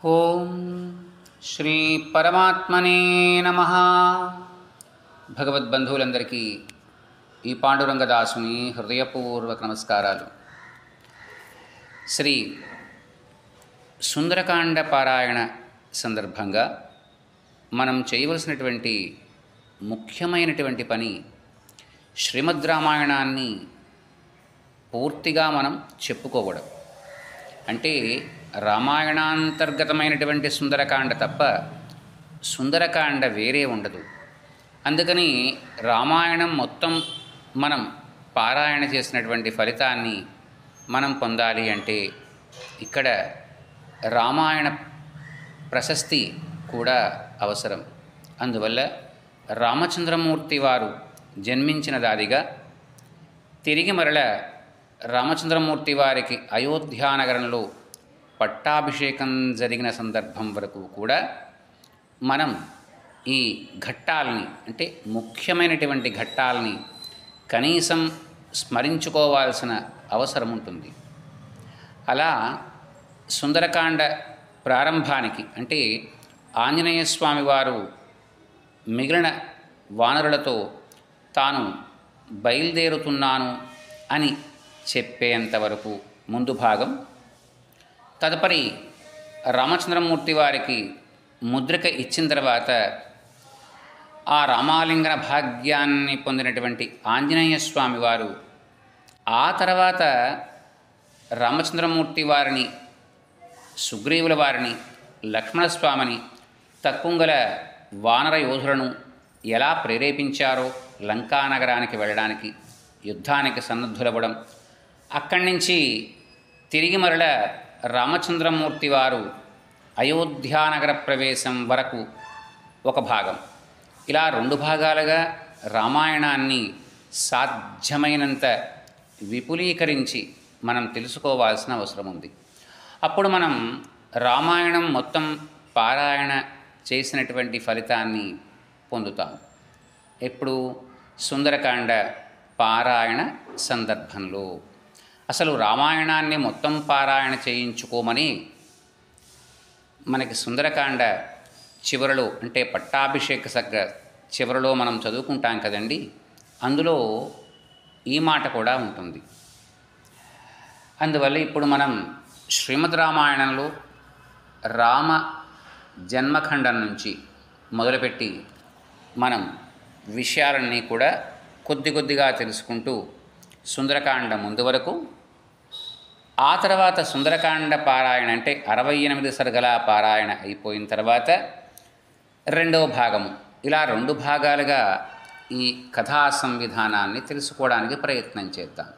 ఓం శ్రీ పరమాత్మనే నమః. భగవద్బంధువులందరికీ ఈ పాండురంగదాసుని హృదయపూర్వక నమస్కారాలు. శ్రీ సుందరకాండ పారాయణ సందర్భంగా మనం చేయవలసినటువంటి ముఖ్యమైనటువంటి పని శ్రీమద్ రామాయణాన్ని పూర్తిగా మనం చెప్పుకోవడం. అంటే రామాయణాంతర్గతమైనటువంటి సుందరకాండ తప్ప సుందరకాండ వేరే ఉండదు. అందుకని రామాయణం మొత్తం మనం పారాయణ చేసినటువంటి ఫలితాన్ని మనం పొందాలి అంటే ఇక్కడ రామాయణ ప్రశస్తి కూడా అవసరం. అందువల్ల రామచంద్రమూర్తి వారు జన్మించిన దాదిగా తిరిగి మరల రామచంద్రమూర్తి వారికి అయోధ్యానగరంలో పట్టాభిషేకం జరిగిన సందర్భం వరకు కూడా మనం ఈ ఘట్టాలని, అంటే ముఖ్యమైనటువంటి ఘట్టాలని కనీసం స్మరించుకోవాల్సిన అవసరం ఉంటుంది. అలా సుందరకాండ ప్రారంభానికి, అంటే ఆంజనేయ స్వామి వారు మిగిలిన వానరులతో తాను బయలుదేరుతున్నాను అని చెప్పేంతవరకు ముందు భాగం, తదుపరి రామచంద్రమూర్తి వారికి ముద్రిక ఇచ్చిన తర్వాత ఆ రామాలింగన భాగ్యాన్ని పొందినటువంటి ఆంజనేయ స్వామి వారు ఆ తర్వాత రామచంద్రమూర్తి వారిని, సుగ్రీవుల వారిని, లక్ష్మణస్వామిని, తక్కుంగల వానర యోధులను ఎలా ప్రేరేపించారో లంకానగరానికి వెళ్ళడానికి, యుద్ధానికి సన్నద్ధులవ్వడం, అక్కడి నుంచి తిరిగి మరల రామచంద్రమూర్తి వారు అయోధ్యానగర ప్రవేశం వరకు ఒక భాగం, ఇలా రెండు భాగాలుగా రామాయణాన్ని సాధ్యమైనంత విపులీకరించి మనం తెలుసుకోవాల్సిన అవసరం ఉంది. అప్పుడు మనం రామాయణం మొత్తం పారాయణ చేసినటువంటి ఫలితాన్ని పొందుతాం. ఎప్పుడు? సుందరకాండ పారాయణ సందర్భంలో. అసలు రామాయణాన్ని మొత్తం పారాయణ చేయించుకోమని మనకి సుందరకాండ చివరలో, అంటే పట్టాభిషేక చివరలో మనం చదువుకుంటాం కదండి, అందులో ఈ మాట కూడా ఉంటుంది. అందువల్ల ఇప్పుడు మనం శ్రీమద్ రామాయణంలో రామ జన్మఖండం నుంచి మొదలుపెట్టి మనం విషయాలన్నీ కూడా కొద్ది కొద్దిగా తెలుసుకుంటూ సుందరకాండ ముందు వరకు, ఆ తర్వాత సుందరకాండ పారాయణ అంటే 68 సర్గల పారాయణ అయిపోయిన తర్వాత రెండవ భాగము, ఇలా రెండు భాగాలుగా ఈ కథా సంవిధానాన్ని తెలుసుకోవడానికి ప్రయత్నం చేద్దాం.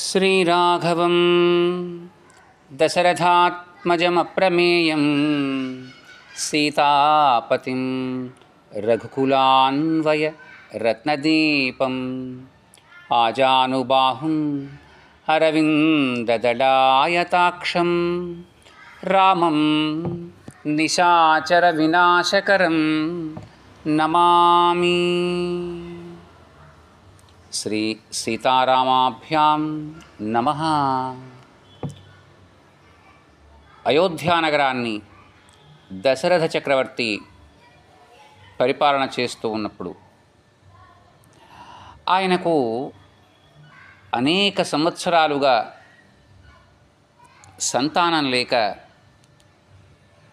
శ్రీరాఘవం దశరథాత్మజమప్రమేయం సీతాపతిం రఘుకులాన్వయ రత్నదీపం ఆజానుబాహుం అరవిందదళాయతాక్షం రామం నిశాచర వినాశకరం నమామి. శ్రీ సీతారామాభ్యాం నమః. అయోధ్యానగరాన్ని దశరథ చక్రవర్తి పరిపాలన చేస్తూ ఉన్నప్పుడు ఆయనకు అనేక సంవత్సరాలుగా సంతానం లేక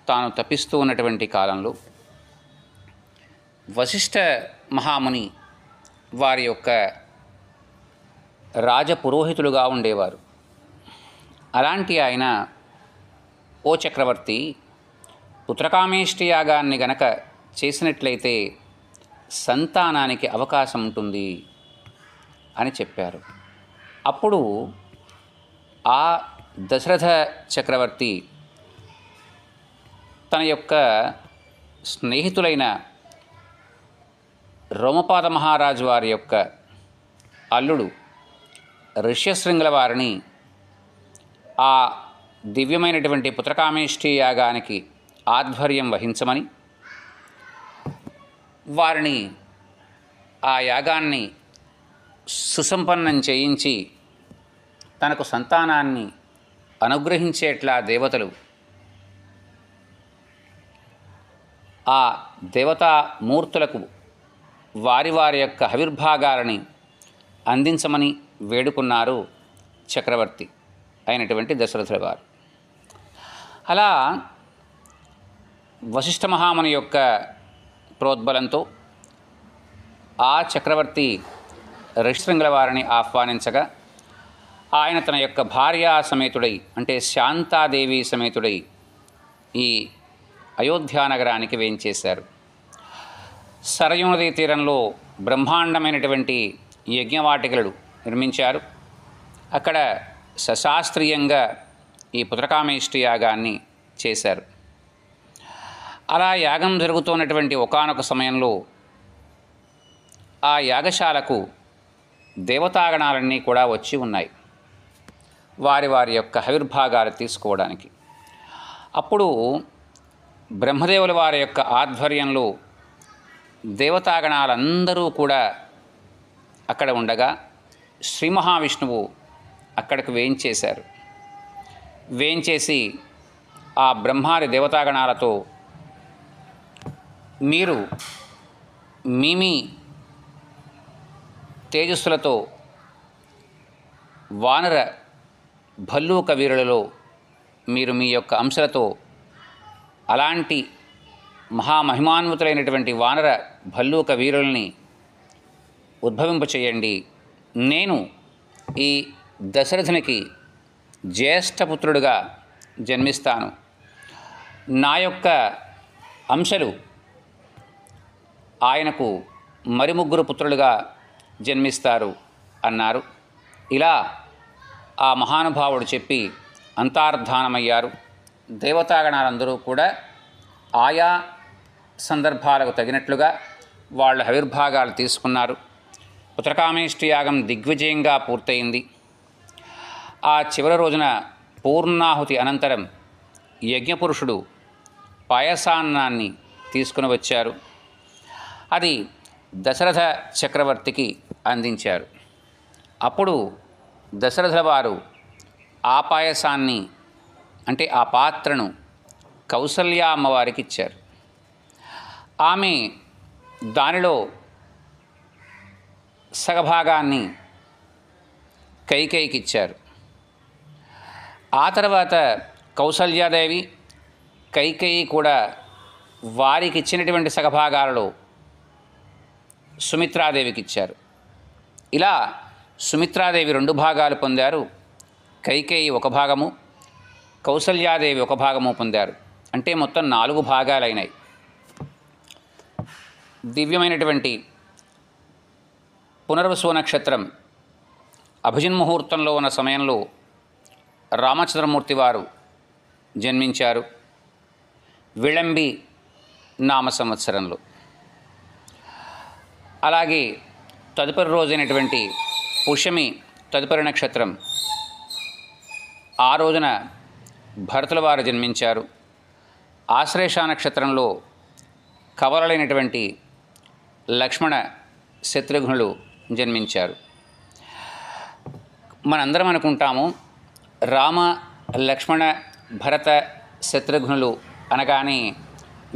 తాను తపిస్తూ ఉన్నటువంటి కాలంలో వశిష్ఠ మహాముని వారి యొక్క రాజపురోహితులుగా ఉండేవారు. అలాంటి ఆయన, ఓ చక్రవర్తి, పుత్రకామేష్టి యాగాన్ని గనక చేసినట్లయితే సంతానానికి అవకాశం ఉంటుంది అని చెప్పారు. అప్పుడు ఆ దశరథ చక్రవర్తి తన యొక్క స్నేహితులైన రోమపాద మహారాజు వారి యొక్క అల్లుడు ఋష్యశృంగుల వారిని ఆ దివ్యమైనటువంటి పుత్రకామేష్టి యాగానికి ఆధ్వర్యం వహించమని, వారిని ఆ యాగాన్ని సుసంపన్నం చేయించి తనకు సంతానాన్ని అనుగ్రహించేట్లా దేవతలు ఆ దేవతామూర్తులకు వారి వారి యొక్క ఆవిర్భాగాలని అందించమని వేడుకున్నారు చక్రవర్తి అయినటువంటి దశరథుల వారు. అలా వశిష్ఠ మహాముని యొక్క ప్రోద్బలంతో ఆ చక్రవర్తి ఋషిశృంగుల వారిని ఆహ్వానించగా ఆయన తన యొక్క భార్యా సమేతుడై అంటే శాంతాదేవి సమేతుడై ఈ అయోధ్యానగరానికి వేంచేశారు. సరయూ నదీ తీరంలో బ్రహ్మాండమైనటువంటి యజ్ఞవాటికలు నిర్మించారు. అక్కడ సశాస్త్రీయంగా ఈ పుత్రకామేష్టి యాగాన్ని చేశారు. అలా యాగం జరుగుతున్నటువంటి ఒకానొక సమయంలో ఆ యాగశాలకు దేవతాగణాలన్నీ కూడా వచ్చి ఉన్నాయి వారి వారి యొక్క ఆవిర్భాగాలు తీసుకోవడానికి. అప్పుడు బ్రహ్మదేవుల వారి యొక్క ఆధ్వర్యంలో దేవతాగణాలందరూ కూడా అక్కడ ఉండగా శ్రీ మహావిష్ణువు అక్కడికి వేంచేశారు. వేంచేసి ఆ బ్రహ్మాది దేవతాగణాలతో మీరు మీ తేజస్సులతో వానర భల్లూక వీరులలో మీరు మీ యొక్క అంశాలతో అలాంటి మహామహిమాన్వితులైనటువంటి వానర భల్లూక వీరుల్ని ఉద్భవింపచేయండి. నేను ఈ దశరథునికి జ్యేష్ఠపుత్రుడుగా జన్మిస్తాను. నా యొక్క అంశలు ఆయనకు మరి ముగ్గురు పుత్రులుగా జన్మిస్తారు అన్నారు. ఇలా ఆ మహానుభావుడు చెప్పి అంతర్ధానమయ్యారు. దేవతాగణాలందరూ కూడా ఆయా సందర్భాలకు తగినట్లుగా వాళ్ళ ఆవిర్భాగాలు తీసుకున్నారు. పుత్రకామేష్టి యాగం దిగ్విజయంగా పూర్తయింది. ఆ చివరి రోజున పూర్ణాహుతి అనంతరం యజ్ఞపురుషుడు పాయసాన్నాన్ని తీసుకుని వచ్చారు. అది దశరథ చక్రవర్తికి అందించారు. అప్పుడు దశరథుల వారు ఆ పాయసాన్ని అంటే ఆ పాత్రను కౌసల్య అమ్మవారికి ఇచ్చారు. ఆమె దానిలో సగభాగాన్ని కైకేయికి ఇచ్చారు. ఆ తర్వాత కౌసల్యాదేవి కైకేయి కూడా వారికి ఇచ్చినటువంటి సగభాగాలలో సుమిత్రాదేవికి ఇచ్చారు. ఇలా సుమిత్రాదేవి 2 భాగాలు పొందారు. కైకేయి 1 భాగము, కౌసల్యాదేవి 1 భాగము పొందారు. అంటే మొత్తం 4 భాగాలైనాయి. దివ్యమైనటువంటి పునర్వసు నక్షత్రం అభిజిన్ముహూర్తంలో ఉన్న సమయంలో రామచంద్రమూర్తి వారు జన్మించారు. విళంబి నామ సంవత్సరంలో. అలాగే తదుపరి రోజైనటువంటి పుష్యమి తదుపరి నక్షత్రం ఆ రోజున భరతుల వారు జన్మించారు. ఆశ్లేష నక్షత్రంలో కవలలైనటువంటి లక్ష్మణ శత్రుఘ్నులు జన్మించారు. మనందరం అనుకుంటాము రామ లక్ష్మణ భరత శత్రుఘ్నులు అనగానే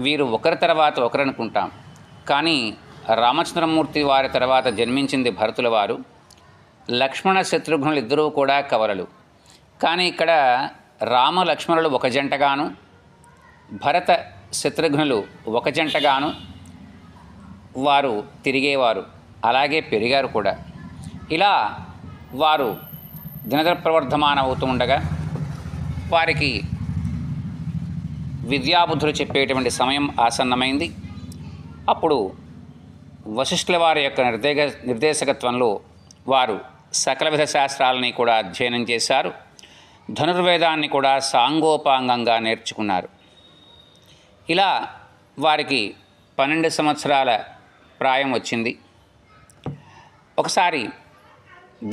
వీరు ఒకరి తర్వాత ఒకరు అనుకుంటాం. కానీ రామచంద్రమూర్తి వారి తర్వాత జన్మించింది భరతుల వారు. లక్ష్మణ శత్రుఘ్నులు ఇద్దరూ కూడా కవలలు. కానీ ఇక్కడ రామ లక్ష్మణులు ఒక జంటగాను, భరత శత్రుఘ్నులు ఒక జంటగాను వారు తిరిగేవారు, అలాగే పెరిగారు కూడా. ఇలా వారు దినదిన ప్రవర్ధమానం అవుతూ ఉండగా వారికి విద్యాబుద్ధులు చెప్పేటువంటి సమయం ఆసన్నమైంది. అప్పుడు వశిష్ఠుల వారి యొక్క నిర్దేశకత్వంలో వారు సకల విధ శాస్త్రాలని కూడా అధ్యయనం చేశారు. ధనుర్వేదాన్ని కూడా సాంగోపాంగంగా నేర్చుకున్నారు. ఇలా వారికి 12 సంవత్సరాల ప్రాయం వచ్చింది. ఒకసారి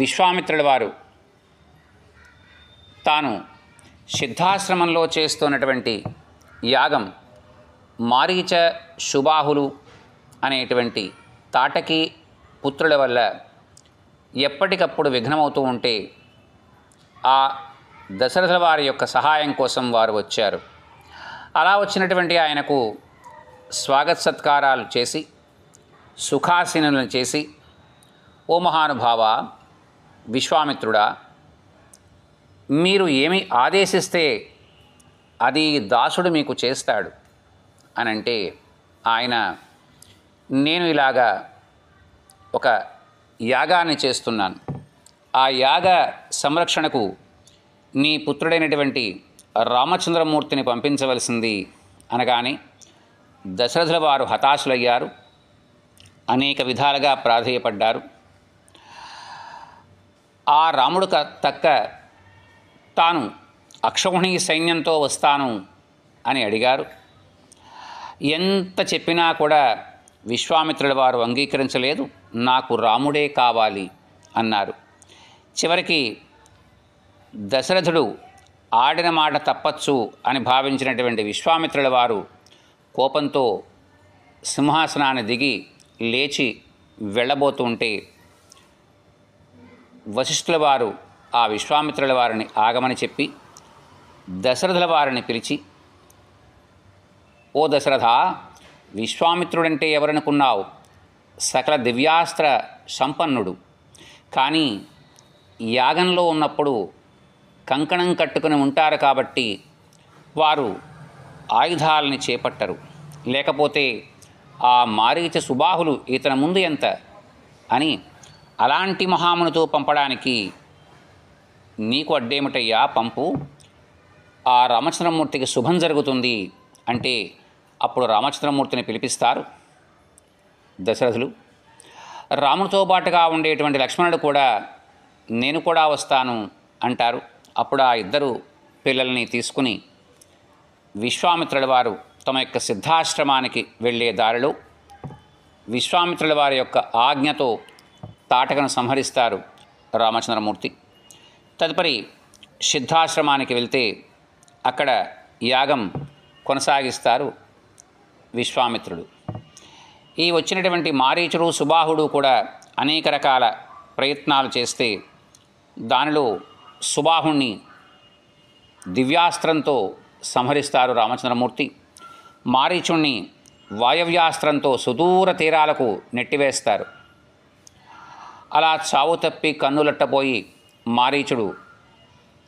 విశ్వామిత్రుల వారు తాను సిద్ధాశ్రమంలో చేస్తున్నటువంటి యాగం మారీచ శుబాహులు అనేటువంటి తాటకి పుత్రుల వల్ల ఎప్పటికప్పుడు విఘ్నమవుతూ ఉంటే ఆ దశరథుల వారి యొక్క సహాయం కోసం వారు వచ్చారు. అలా వచ్చినటువంటి ఆయనకు స్వాగత సత్కారాలు చేసి సుఖాసీనులను చేసి, ఓ మహానుభావ విశ్వామిత్రుడా, మీరు ఏమి ఆదేశిస్తే అది దాసుడు మీకు చేస్తాడు అని అంటే, ఆయన నేను ఇలాగా ఒక యాగాన్ని చేస్తున్నాను, ఆ యాగ సంరక్షణకు నీ పుత్రుడైనటువంటి రామచంద్రమూర్తిని పంపించవలసింది అనగానే దశరథుల వారు హతాశులయ్యారు, అనేక విధాలుగా ప్రాధేయపడ్డారు. ఆ రాముడు తక్క తాను అక్షౌహిణీ సైన్యంతో వస్తాను అని అడిగారు. ఎంత చెప్పినా కూడా విశ్వామిత్రుల వారు అంగీకరించలేదు. నాకు రాముడే కావాలి అన్నారు. చివరికి దశరథుడు ఆడిన మాట తప్పచ్చు అని భావించినటువంటి విశ్వామిత్రుల వారు కోపంతో సింహాసనాన్ని దిగి లేచి వెళ్ళబోతుంటే వశిష్ఠుల వారు ఆ విశ్వామిత్రుల వారిని ఆగమని చెప్పి దశరథుల వారిని పిలిచి, ఓ దశరథ, విశ్వామిత్రుడంటే ఎవరనుకున్నావు? సకల దివ్యాస్త్ర సంపన్నుడు. కానీ యాగంలో ఉన్నప్పుడు కంకణం కట్టుకుని ఉంటారు కాబట్టి వారు ఆయుధాలని చేపట్టరు. లేకపోతే ఆ మారీచ సుబాహులు ఇతని ముందు ఎంత అని అలాంటి మహామునితో పంపడానికి నీకు అడ్డేమిటయ్యా, పంపు, ఆ రామచంద్రమూర్తికి శుభం జరుగుతుంది అంటే అప్పుడు రామచంద్రమూర్తిని పిలిపిస్తారు దశరథులు. రామునితో పాటుగా ఉండేటువంటి లక్ష్మణుడు కూడా నేను కూడా వస్తాను అంటారు. అప్పుడు ఆ ఇద్దరు పిల్లల్ని తీసుకుని విశ్వామిత్రుల వారు తమ యొక్క సిద్ధాశ్రమానికి వెళ్ళే దారిలో విశ్వామిత్రుల వారి యొక్క ఆజ్ఞతో తాటకను సంహరిస్తారు రామచంద్రమూర్తి. తదుపరి సిద్ధాశ్రమానికి వెళ్తే అక్కడ యాగం కొనసాగిస్తారు విశ్వామిత్రుడు. ఈ వచ్చినటువంటి మారీచుడు సుబాహుడు కూడా అనేక రకాల ప్రయత్నాలు చేస్తే దానిలో సుబాహుణ్ణి దివ్యాస్త్రంతో సంహరిస్తారు రామచంద్రమూర్తి. మారీచుణ్ణి వాయవ్యాస్త్రంతో సుదూర తీరాలకు నెట్టివేస్తారు. అలా చావు తప్పి కన్నులట్టపోయి మారీచుడు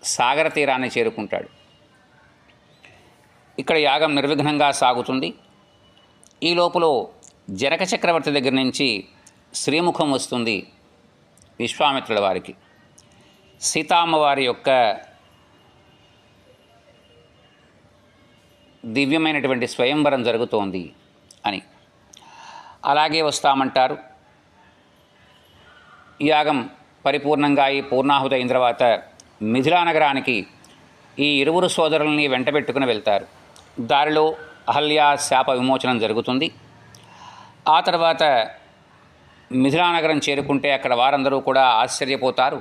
సాగర తీరాన్ని చేరుకుంటాడు. ఇక్కడ యాగం నిర్విఘ్నంగా సాగుతుంది. ఈ లోపల జనక చక్రవర్తి దగ్గర నుంచి శ్రీముఖం వస్తుంది విశ్వామిత్రుల వారికి. సీతామ్మవారి యొక్క దివ్యమైనటువంటి స్వయంవరం జరుగుతోంది అని. అలాగే వస్తామంటారు. యాగం పరిపూర్ణంగా ఈ పూర్ణాహుతి అయిన తర్వాత మిథిలా నగరానికి ఈ ఇరువురు సోదరుల్ని వెంటబెట్టుకుని వెళ్తారు. దారిలో అహల్య శాప విమోచనం జరుగుతుంది. ఆ తర్వాత మిథిలా నగరం చేరుకుంటే అక్కడ వారందరూ కూడా ఆశ్చర్యపోతారు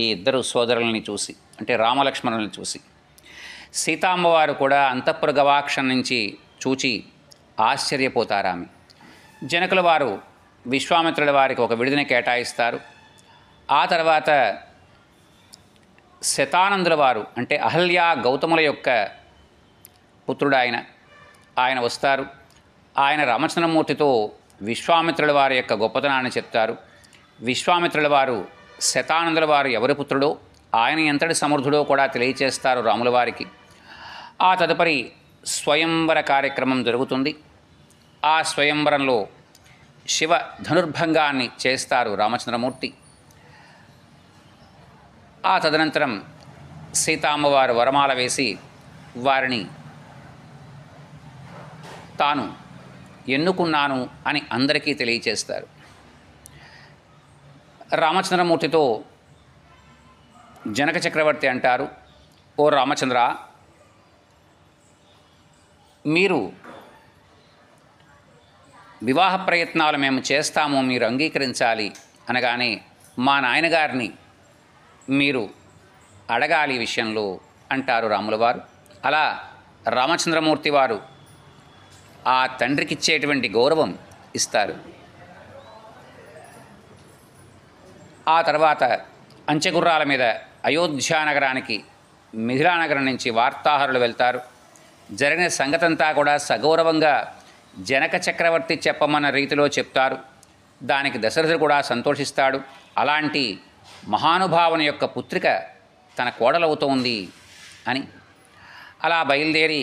ఈ ఇద్దరు సోదరుల్ని చూసి, అంటే రామలక్ష్మణుల్ని చూసి. సీతామ్మవారు కూడా అంతఃపుర గవాక్షం నుంచి చూచి ఆశ్చర్యపోతారామె. జనకుల వారు విశ్వామిత్రుల వారికి ఒక విడిదిని కేటాయిస్తారు. ఆ తర్వాత శతానందుల వారు, అంటే అహల్య గౌతముల యొక్క పుత్రుడు ఆయన వస్తారు. ఆయన రామచంద్రమూర్తితో విశ్వామిత్రుల వారి యొక్క గొప్పతనాన్ని చెప్తారు. విశ్వామిత్రుల వారు శతానందుల వారు ఎవరి పుత్రుడో, ఆయన ఎంతటి సమర్థుడో కూడా తెలియచేస్తారు రాముల వారికి. ఆ తదుపరి స్వయంవర కార్యక్రమం జరుగుతుంది. ఆ స్వయంవరంలో శివ ధనుర్భంగాన్ని చేస్తారు రామచంద్రమూర్తి. ఆ తదనంతరం సీతామ్మవారు వరమాల వేసి వారిని తాను ఎన్నుకున్నాను అని అందరికీ తెలియచేస్తారు. రామచంద్రమూర్తితో జనక చక్రవర్తి అంటారు, ఓ రామచంద్ర, మీరు వివాహ ప్రయత్నాలు మేము చేస్తాము, మీరు అంగీకరించాలి అనగానే మా నాయనగారిని మీరు అడగాలి విషయంలో అంటారు రాముల వారు. అలా రామచంద్రమూర్తి వారు ఆ తండ్రికి ఇచ్చేటువంటి గౌరవం ఇస్తారు. ఆ తర్వాత అంచెగుర్రాల మీద అయోధ్యా నగరానికి మిథిలానగరం నుంచి వార్తాహరులు వెళ్తారు. జరిగిన సంగతంతా కూడా సగౌరవంగా జనక చక్రవర్తి చెప్పమన్న రీతిలో చెప్తారు. దానికి దశరథుడు కూడా సంతోషిస్తాడు. అలాంటి మహానుభావుని యొక్క పుత్రిక తన కోడలవుతోంది అని. అలా బయలుదేరి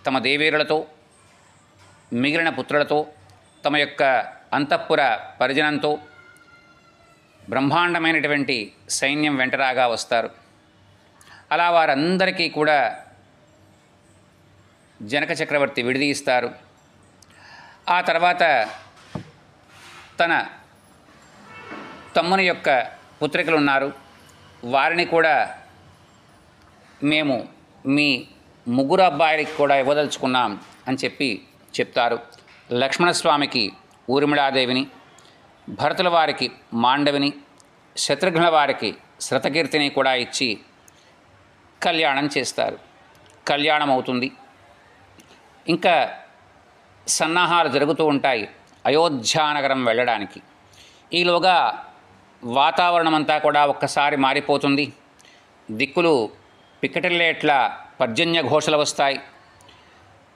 తమ దేవేరులతో మిగిలిన పుత్రులతో తమ యొక్క అంతఃపుర పరిజనంతో బ్రహ్మాండమైనటువంటి సైన్యం వెంటరాగా వస్తారు. అలా వారందరికీ కూడా జనక చక్రవర్తి విడదీస్తారు. ఆ తర్వాత తన తమ్ముని యొక్క పుత్రికలు ఉన్నారు, వారిని కూడా మేము మీ ముగ్గురు అబ్బాయిలకి కూడా ఇవ్వదలుచుకున్నాం అని చెప్తారు. లక్ష్మణస్వామికి ఊర్మిళాదేవిని, భరతుల వారికి మాండవిని, శత్రుఘ్నుల వారికి శృతకీర్తిని కూడా ఇచ్చి కళ్యాణం చేస్తారు. కళ్యాణం అవుతుంది. ఇంకా సన్నాహాలు జరుగుతూ ఉంటాయి అయోధ్యానగరం వెళ్ళడానికి. ఈలోగా వాతావరణం అంతా కూడా ఒక్కసారి మారిపోతుంది. దిక్కులు పిక్కటిల్లేట్ల పర్జన్య ఘోషలు వస్తాయి.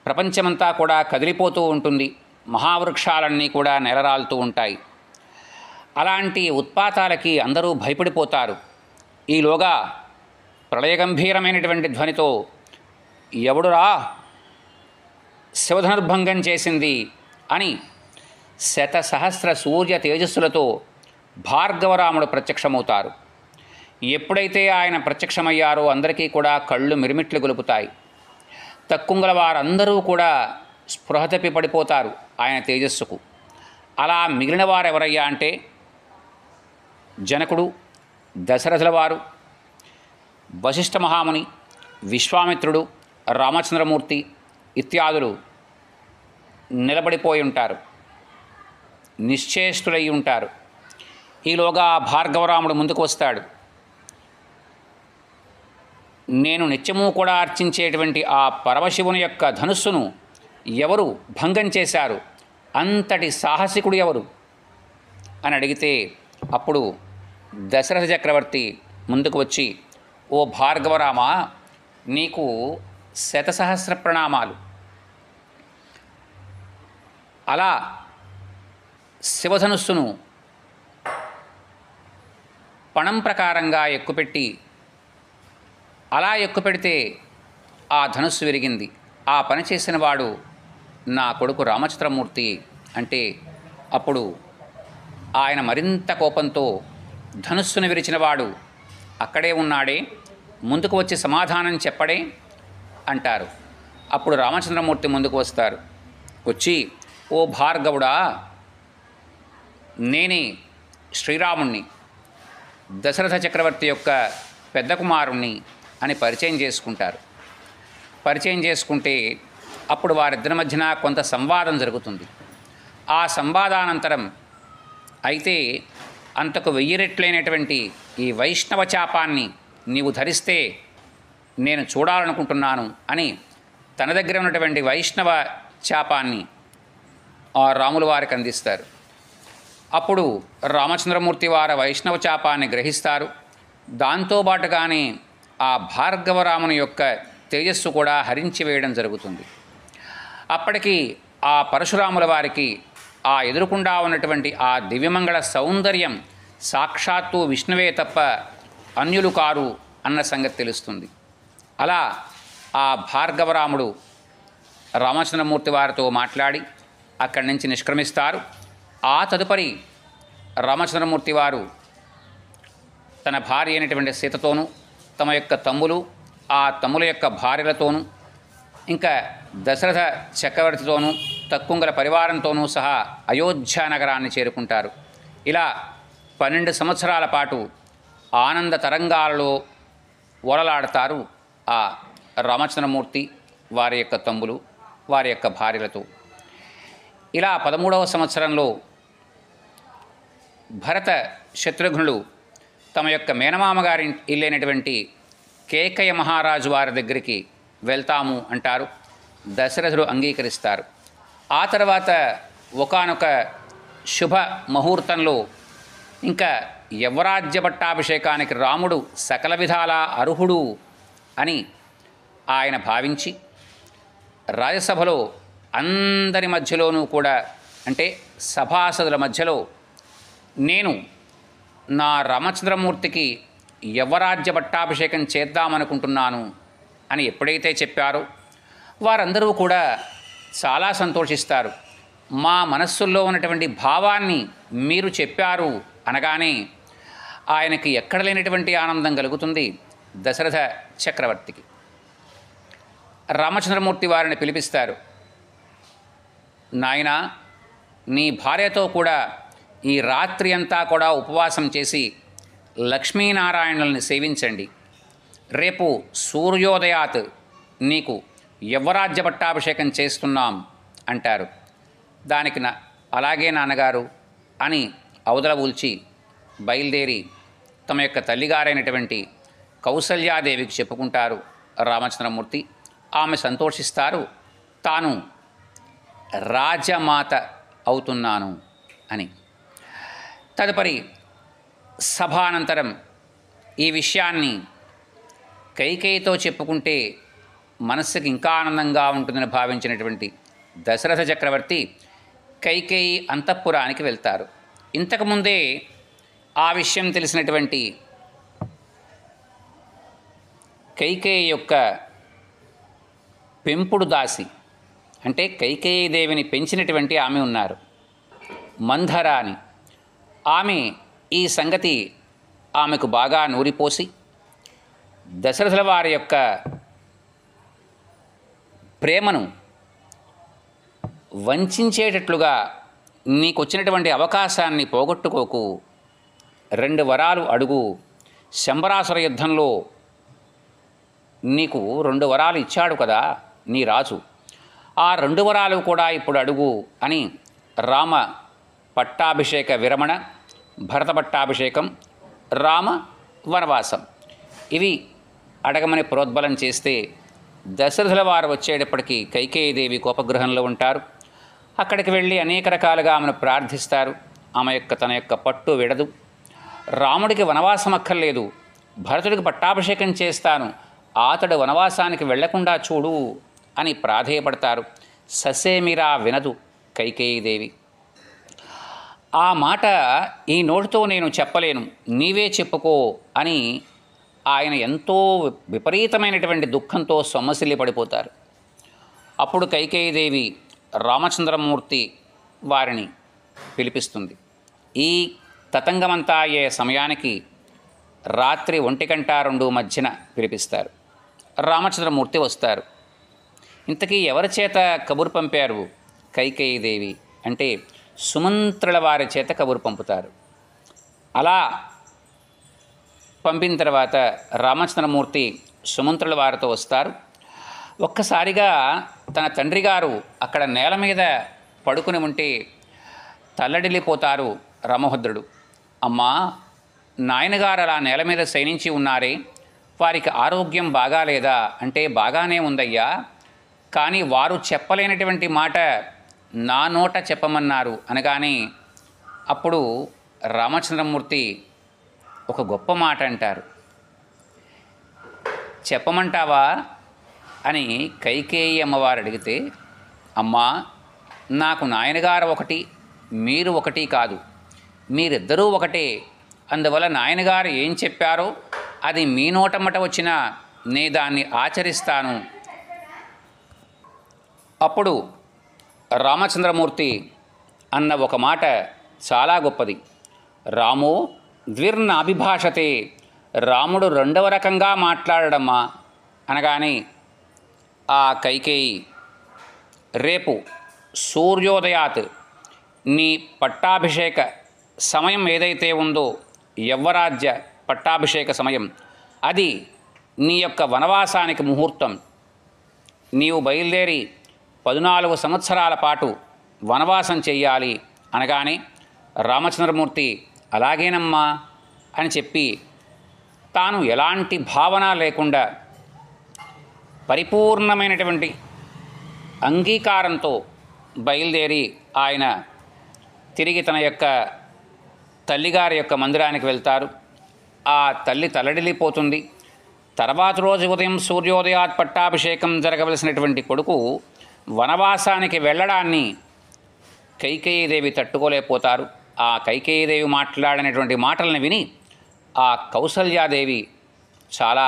ప్రపంచమంతా కూడా కదిలిపోతూ ఉంటుంది. మహావృక్షాలన్నీ కూడా నెలరాలుతూ ఉంటాయి. అలాంటి ఉత్పాతాలకి అందరూ భయపడిపోతారు. ఈలోగా ప్రళయగంభీరమైనటువంటి ధ్వనితో ఎవడురా శివధనుర్భంగం చేసింది అని శతసహస్ర సూర్య తేజస్సులతో భార్గవరాముడు ప్రత్యక్షమవుతారు. ఎప్పుడైతే ఆయన ప్రత్యక్షమయ్యారో అందరికీ కూడా కళ్ళు మిరిమిట్లు గొలుపుతాయి. తక్కుంగల వారందరూ కూడా స్పృహ తప్పి పడిపోతారు ఆయన తేజస్సుకు. అలా మిగిలిన వారు ఎవరయ్యా అంటే జనకుడు, దశరథుల వారు, వశిష్ఠ మహాముని, విశ్వామిత్రుడు, రామచంద్రమూర్తి ఇత్యాదులు నిలబడిపోయి ఉంటారు, నిశ్చేష్టులై ఉంటారు. ఈలోగా భార్గవరాముడు ముందుకు వస్తాడు. నేను నిత్యము కూడా అర్చించేటువంటి ఆ పరమశివుని యొక్క ధనుస్సును ఎవరు భంగం చేశారు, అంతటి సాహసికుడు ఎవరు అని అడిగితే అప్పుడు దశరథ చక్రవర్తి ముందుకు వచ్చి, ఓ భార్గవరామ, నీకు శతసహస్ర ప్రణామాలు. అలా శివధనుస్సును పణం ప్రకారంగా ఎక్కుపెట్టి అలా ఎక్కుపెడితే ఆ ధనుస్సు విరిగింది. ఆ పని చేసిన వాడు నా కొడుకు రామచంద్రమూర్తి అంటే అప్పుడు ఆయన మరింత కోపంతో ధనుస్సును విరిచినవాడు అక్కడే ఉన్నాడే, ముందుకు వచ్చి సమాధానం చెప్పడే అంటారు. అప్పుడు రామచంద్రమూర్తి ముందుకు వస్తారు. వచ్చి, ఓ భార్గవుడా, నేనే శ్రీరాముణ్ణి, దశరథ చక్రవర్తి యొక్క పెద్ద కుమారుణ్ణి అని పరిచయం చేసుకుంటారు. పరిచయం చేసుకుంటే అప్పుడు వారిద్దరి మధ్యన కొంత సంవాదం జరుగుతుంది. ఆ సంవాదానంతరం అయితే అంతకు 1000 రెట్లైనటువంటి ఈ వైష్ణవ చాపాన్ని నీవు ధరిస్తే నేను చూడాలనుకుంటున్నాను అని తన దగ్గర ఉన్నటువంటి వైష్ణవ చాపాన్ని ఆ రాముల వారికి అందిస్తారు. అప్పుడు రామచంద్రమూర్తి వారి వైష్ణవ చాపాన్ని గ్రహిస్తారు. దాంతోపాటుగానే ఆ భార్గవరాముని యొక్క తేజస్సు కూడా హరించి వేయడం జరుగుతుంది. అప్పటికి ఆ పరశురాముల వారికి ఆ ఎదురుకుండా ఉన్నటువంటి ఆ దివ్యమంగళ సౌందర్యం సాక్షాత్తు విష్ణువే తప్ప అన్యులు కారు అన్న సంగతి తెలుస్తుంది. అలా ఆ భార్గవరాముడు రామచంద్రమూర్తి వారితో మాట్లాడి అక్కడి నుంచి నిష్క్రమిస్తారు. ఆ తదుపరి రామచంద్రమూర్తి వారు తన భార్య అయినటువంటి సీతతోనూ, తమ యొక్క తమ్ములు, ఆ తమ్ముల యొక్క భార్యలతోనూ, ఇంకా దశరథ చక్రవర్తితోనూ, తక్కుంగల పరివారంతోనూ సహా అయోధ్య నగరాన్ని చేరుకుంటారు. ఇలా 12 సంవత్సరాల పాటు ఆనంద తరంగాలలో ఓలలాడతారు ఆ రామచంద్రమూర్తి, వారి యొక్క తమ్ములు, వారి యొక్క భార్యలతో. ఇలా 13వ సంవత్సరంలో భరత శత్రుఘ్నులు తమ యొక్క మేనమామగారి ఇల్లైనటువంటి కేకయ మహారాజు వారి దగ్గరికి వెళ్తాము అంటారు. దశరథుడు అంగీకరిస్తారు. ఆ తర్వాత ఒకానొక శుభ ముహూర్తంలో ఇంకా యవ్వరాజ్య పట్టాభిషేకానికి రాముడు సకల విధాల అర్హుడు అని ఆయన భావించి రాజసభలో అందరి మధ్యలోనూ కూడా, అంటే సభాసదుల మధ్యలో, నేను నా రామచంద్రమూర్తికి యవ్వరాజ్య పట్టాభిషేకం చేద్దామనుకుంటున్నాను అని ఎప్పుడైతే చెప్పారో వారందరూ కూడా చాలా సంతోషిస్తారు. మా మనస్సుల్లో ఉన్నటువంటి భావాన్ని మీరు చెప్పారు అనగానే ఆయనకి ఎక్కడ లేనటువంటి ఆనందం కలుగుతుంది దశరథ చక్రవర్తికి. రామచంద్రమూర్తి వారిని పిలిపిస్తారు. నాయనా, నీ భార్యతో కూడా ఈ రాత్రి అంతా కూడా ఉపవాసం చేసి లక్ష్మీనారాయణుల్ని సేవించండి. రేపు సూర్యోదయాత్ నీకు యవ్వరాజ్య పట్టాభిషేకం చేస్తున్నాం అంటారు. దానికి అలాగే నాన్నగారు అని అవతల ఊల్చి బయలుదేరి తమ యొక్క తల్లిగారైనటువంటి కౌసల్యాదేవికి చెప్పుకుంటారు రామచంద్రమూర్తి. ఆమె సంతోషిస్తారు, తాను రాజమాత అవుతున్నాను అని. తదుపరి సభానంతరం ఈ విషయాన్ని కైకేయితో చెప్పుకుంటే మనస్సుకి ఇంకా ఆనందంగా ఉంటుందని భావించినటువంటి దశరథ చక్రవర్తి కైకేయి అంతఃపురానికి వెళ్తారు. ఇంతకుముందే ఆ విషయం తెలిసినటువంటి కైకేయి యొక్క పెంపుడు దాసి, అంటే కైకేయి దేవిని పెంచినటువంటి ఆమె ఉన్నారు, మంధర అని. ఆమె ఈ సంగతి ఆమెకు బాగా నూరిపోసి దశరథుల వారి యొక్క ప్రేమను వంచేటట్లుగా, నీకు వచ్చినటువంటి అవకాశాన్ని పోగొట్టుకోకు, 2 వరాలు అడుగు, శంబరాసుర యుద్ధంలో నీకు 2 వరాలు ఇచ్చాడు కదా నీ రాజు, ఆ 2 వరాలు కూడా ఇప్పుడు అడుగు అని రామ పట్టాభిషేక విరమణ, భరత పట్టాభిషేకం, రామ వనవాసం ఇవి అడగమని ప్రోద్బలం చేస్తే దశరథుల వారు వచ్చేటప్పటికి కైకేయీదేవి కోపగృహంలో ఉంటారు. అక్కడికి వెళ్ళి అనేక రకాలుగా ఆమెను ప్రార్థిస్తారు. ఆమె తన యొక్క పట్టు విడదు. రాముడికి వనవాసం అక్కర్లేదు, భరతుడికి పట్టాభిషేకం చేస్తాను, అతడు వనవాసానికి వెళ్లకుండా చూడు అని ప్రాధేయపడతారు. ససేమిరా వినదు కైకేయీదేవి. ఆ మాట ఈ నోటితో నేను చెప్పలేను, నీవే చెప్పుకో అని ఆయన ఎంతో విపరీతమైనటువంటి దుఃఖంతో సొమ్మసిల్లి పడిపోతారు. అప్పుడు కైకేయీదేవి రామచంద్రమూర్తి వారిని పిలిపిస్తుంది. ఈ తతంగమంతా అయ్యే సమయానికి రాత్రి 1:02 మధ్యన పిలిపిస్తారు. రామచంద్రమూర్తి వస్తారు. ఇంతకీ ఎవరి చేత కబురు పంపారు కైకేయీదేవి అంటే సుమంత్రుల వారి చేత కబురు పంపుతారు. అలా పంపిన తర్వాత రామచంద్రమూర్తి సుమంత్రుల వారితో వస్తారు. ఒక్కసారిగా తన తండ్రి గారు అక్కడ నేల మీద పడుకుని ఉంటే తల్లడిల్లిపోతారు రామభద్రుడు. అమ్మా, నాయనగారు అలా నేల మీద శయనించి ఉన్నారే, వారికి ఆరోగ్యం బాగాలేదా అంటే బాగానే ఉందయ్యా, కానీ వారు చెప్పలేనటువంటి మాట నా నోట చెప్పమన్నారు అనగానే అప్పుడు రామచంద్రమూర్తి ఒక గొప్ప మాట అంటారు. చెప్పమంటావా అని కైకేయి అమ్మవారు అడిగితే, అమ్మా, నాకు నాయనగారు ఒకటి, మీరు ఒకటి కాదు, మీరిద్దరూ ఒకటే, అందువల్ల నాయనగారు ఏం చెప్పారో అది మీ నోటమ్మట వచ్చినా నే దాన్ని ఆచరిస్తాను. అప్పుడు రామచంద్రమూర్తి అన్న ఒక మాట చాలా గొప్పది. రామో ద్విర్న అభిభాషతే, రాముడు 2వ రకంగా మాట్లాడడమ్మా అనగానే ఆ కైకేయి రేపు సూర్యోదయాత్ నీ పట్టాభిషేక సమయం ఏదైతే ఉందో యవ్వరాజ్య పట్టాభిషేక సమయం, అది నీ యొక్క వనవాసానికి ముహూర్తం. నీవు బయలుదేరి 14 సంవత్సరాల పాటు వనవాసం చెయ్యాలి అనగానే రామచంద్రమూర్తి అలాగేనమ్మా అని చెప్పి తాను ఎలాంటి భావన లేకుండా పరిపూర్ణమైనటువంటి అంగీకారంతో బయలుదేరి ఆయన తిరిగి తన యొక్క తల్లిగారి యొక్క మందిరానికి వెళ్తారు. ఆ తల్లి తల్లడిల్లిపోతుంది. తర్వాత రోజు ఉదయం సూర్యోదయాత్ పట్టాభిషేకం జరగవలసినటువంటి కొడుకు వనవాసానికి వెళ్ళడాన్ని కైకేయీదేవి తట్టుకోలేకపోతారు. ఆ కైకేయీదేవి మాట్లాడినటువంటి మాటలను విని ఆ కౌసల్యాదేవి చాలా